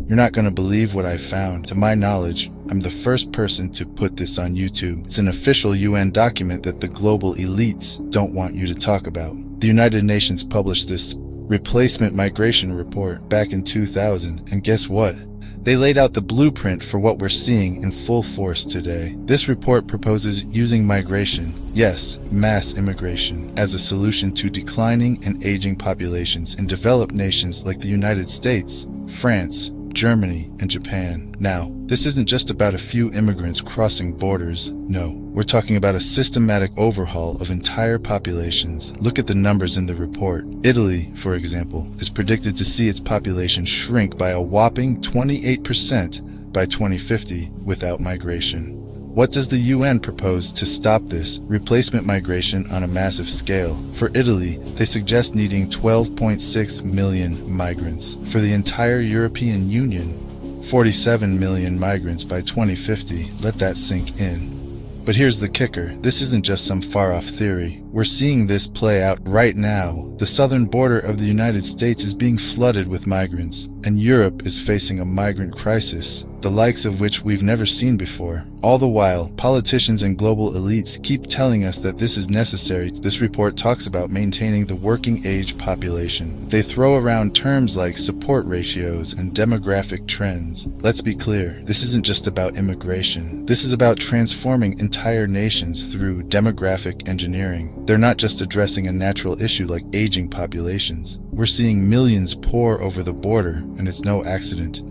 You're not going to believe what I found. To my knowledge, I'm the first person to put this on YouTube. It's an official UN document that the global elites don't want you to talk about. The United Nations published this replacement migration report back in 2000, and guess what? They laid out the blueprint for what we're seeing in full force today. This report proposes using migration, yes, mass immigration, as a solution to declining and aging populations in developed nations like the United States, France, Germany, and Japan. Now, this isn't just about a few immigrants crossing borders. No, we're talking about a systematic overhaul of entire populations. Look at the numbers in the report. Italy, for example, is predicted to see its population shrink by a whopping 28% by 2050 without migration. What does the UN propose to stop this replacement migration on a massive scale? For Italy, they suggest needing 12.6 million migrants. For the entire European Union, 47 million migrants by 2050. Let that sink in. But here's the kicker. This isn't just some far-off theory. We're seeing this play out right now. The southern border of the United States is being flooded with migrants, and Europe is facing a migrant crisis, the likes of which we've never seen before. All the while, politicians and global elites keep telling us that this is necessary. This report talks about maintaining the working age population. They throw around terms like support ratios and demographic trends. Let's be clear, this isn't just about immigration. This is about transforming entire nations through demographic engineering. They're not just addressing a natural issue like aging populations. We're seeing millions pour over the border, and it's no accident.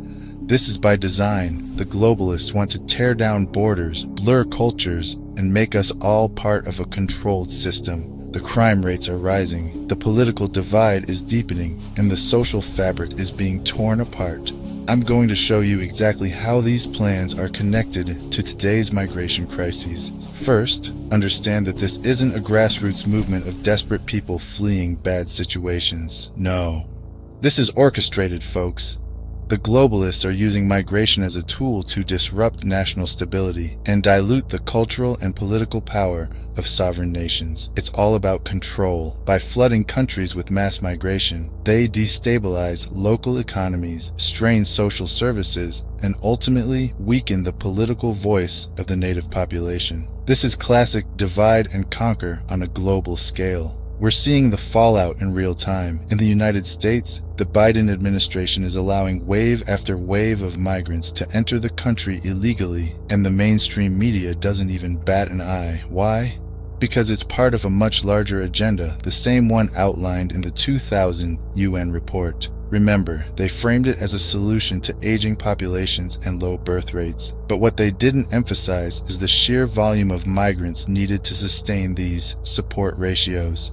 This is by design. The globalists want to tear down borders, blur cultures, and make us all part of a controlled system. The crime rates are rising, the political divide is deepening, and the social fabric is being torn apart. I'm going to show you exactly how these plans are connected to today's migration crises. First, understand that this isn't a grassroots movement of desperate people fleeing bad situations. No. This is orchestrated, folks. The globalists are using migration as a tool to disrupt national stability and dilute the cultural and political power of sovereign nations. It's all about control. By flooding countries with mass migration, they destabilize local economies, strain social services, and ultimately weaken the political voice of the native population. This is classic divide and conquer on a global scale. We're seeing the fallout in real time. In the United States, the Biden administration is allowing wave after wave of migrants to enter the country illegally, and the mainstream media doesn't even bat an eye. Why? Because it's part of a much larger agenda, the same one outlined in the 2000 UN report. Remember, they framed it as a solution to aging populations and low birth rates. But what they didn't emphasize is the sheer volume of migrants needed to sustain these support ratios.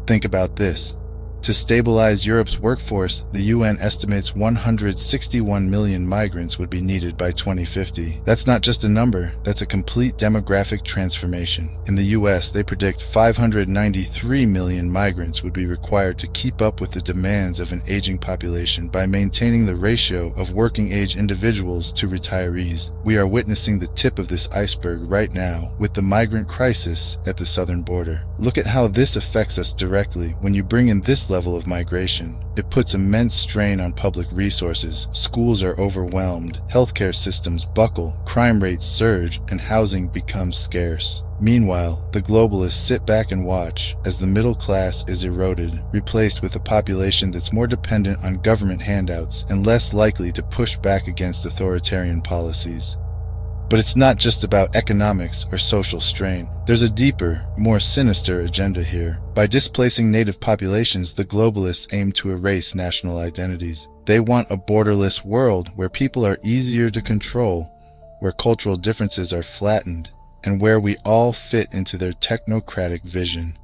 Think about this. To stabilize Europe's workforce, the UN estimates 161 million migrants would be needed by 2050. That's not just a number, that's a complete demographic transformation. In the US, they predict 593 million migrants would be required to keep up with the demands of an aging population by maintaining the ratio of working-age individuals to retirees. We are witnessing the tip of this iceberg right now with the migrant crisis at the southern border. Look at how this affects us directly. When you bring in this level of migration, it puts immense strain on public resources. Schools are overwhelmed, healthcare systems buckle, crime rates surge, and housing becomes scarce. Meanwhile, the globalists sit back and watch as the middle class is eroded, replaced with a population that's more dependent on government handouts and less likely to push back against authoritarian policies. But it's not just about economics or social strain. There's a deeper, more sinister agenda here. By displacing native populations, the globalists aim to erase national identities. They want a borderless world where people are easier to control, where cultural differences are flattened, and where we all fit into their technocratic vision.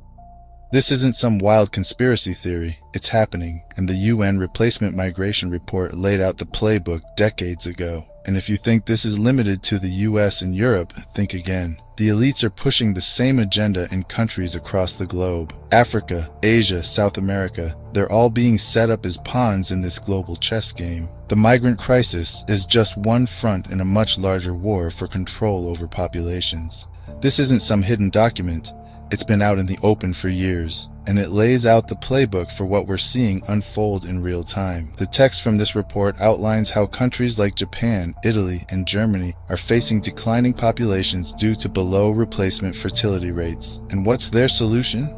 This isn't some wild conspiracy theory. It's happening, and the UN Replacement Migration Report laid out the playbook decades ago. And if you think this is limited to the US and Europe, think again. The elites are pushing the same agenda in countries across the globe. Africa, Asia, South America, they're all being set up as pawns in this global chess game. The migrant crisis is just one front in a much larger war for control over populations. This isn't some hidden document. It's been out in the open for years, and it lays out the playbook for what we're seeing unfold in real time. The text from this report outlines how countries like Japan, Italy, and Germany are facing declining populations due to below replacement fertility rates. And what's their solution?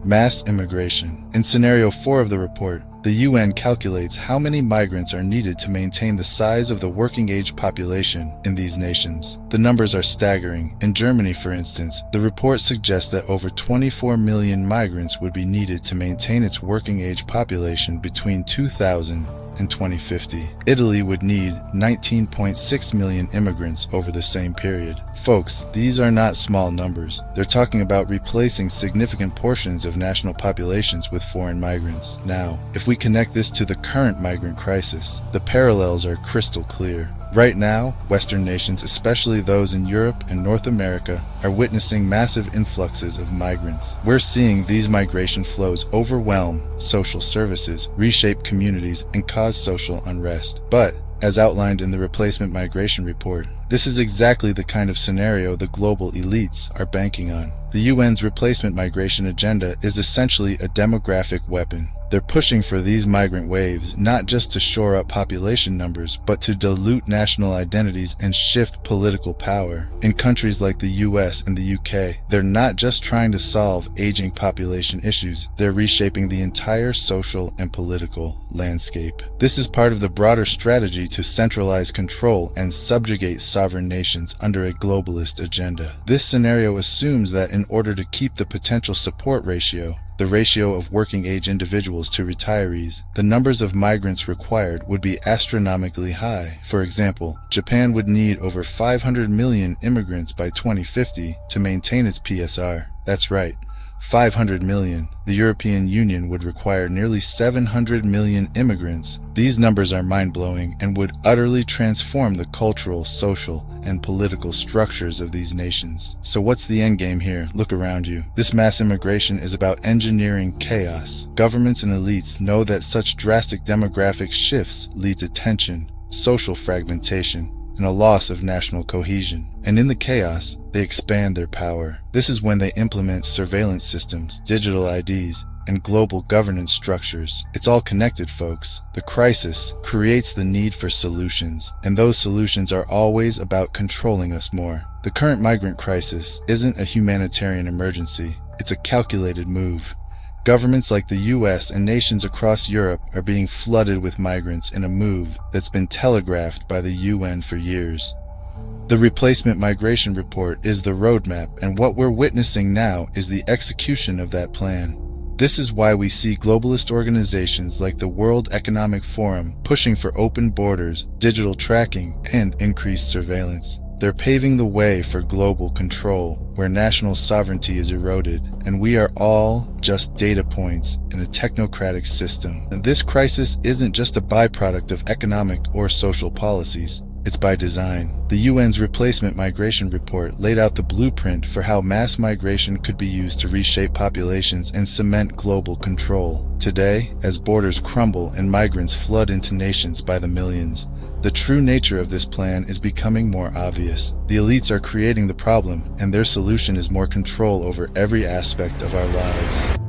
Mass immigration. In scenario 4 of the report, the UN calculates how many migrants are needed to maintain the size of the working age population in these nations. The numbers are staggering. In Germany, for instance, the report suggests that over 24 million migrants would be needed to maintain its working age population between 2000 and 2050. Italy would need 19.6 million immigrants over the same period. Folks, these are not small numbers. They're talking about replacing significant portions of national populations with foreign migrants. Now, if we connect this to the current migrant crisis, the parallels are crystal clear. Right now, Western nations, especially those in Europe and North America, are witnessing massive influxes of migrants. We're seeing these migration flows overwhelm social services, reshape communities, and cause social unrest. But, as outlined in the Replacement Migration Report, this is exactly the kind of scenario the global elites are banking on. The UN's replacement migration agenda is essentially a demographic weapon. They're pushing for these migrant waves not just to shore up population numbers, but to dilute national identities and shift political power. In countries like the US and the UK, they're not just trying to solve aging population issues, they're reshaping the entire social and political landscape. This is part of the broader strategy to centralize control and subjugate sovereign nations under a globalist agenda. This scenario assumes that in order to keep the potential support ratio, the ratio of working age individuals to retirees, the numbers of migrants required would be astronomically high. For example, Japan would need over 500 million immigrants by 2050 to maintain its PSR. That's right, 500 million. The European Union would require nearly 700 million immigrants. These numbers are mind-blowing and would utterly transform the cultural, social, and political structures of these nations. So what's the endgame here? Look around you. This mass immigration is about engineering chaos. Governments and elites know that such drastic demographic shifts lead to tension, social fragmentation, and a loss of national cohesion. And in the chaos, they expand their power. This is when they implement surveillance systems, digital IDs, and global governance structures. It's all connected, folks. The crisis creates the need for solutions, and those solutions are always about controlling us more. The current migrant crisis isn't a humanitarian emergency. It's a calculated move. Governments like the US and nations across Europe are being flooded with migrants in a move that's been telegraphed by the UN for years. The Replacement Migration Report is the roadmap, and what we're witnessing now is the execution of that plan. This is why we see globalist organizations like the World Economic Forum pushing for open borders, digital tracking, and increased surveillance. They're paving the way for global control, where national sovereignty is eroded, and we are all just data points in a technocratic system. And this crisis isn't just a byproduct of economic or social policies. It's by design. The UN's Replacement Migration Report laid out the blueprint for how mass migration could be used to reshape populations and cement global control. Today, as borders crumble and migrants flood into nations by the millions, the true nature of this plan is becoming more obvious. The elites are creating the problem, and their solution is more control over every aspect of our lives.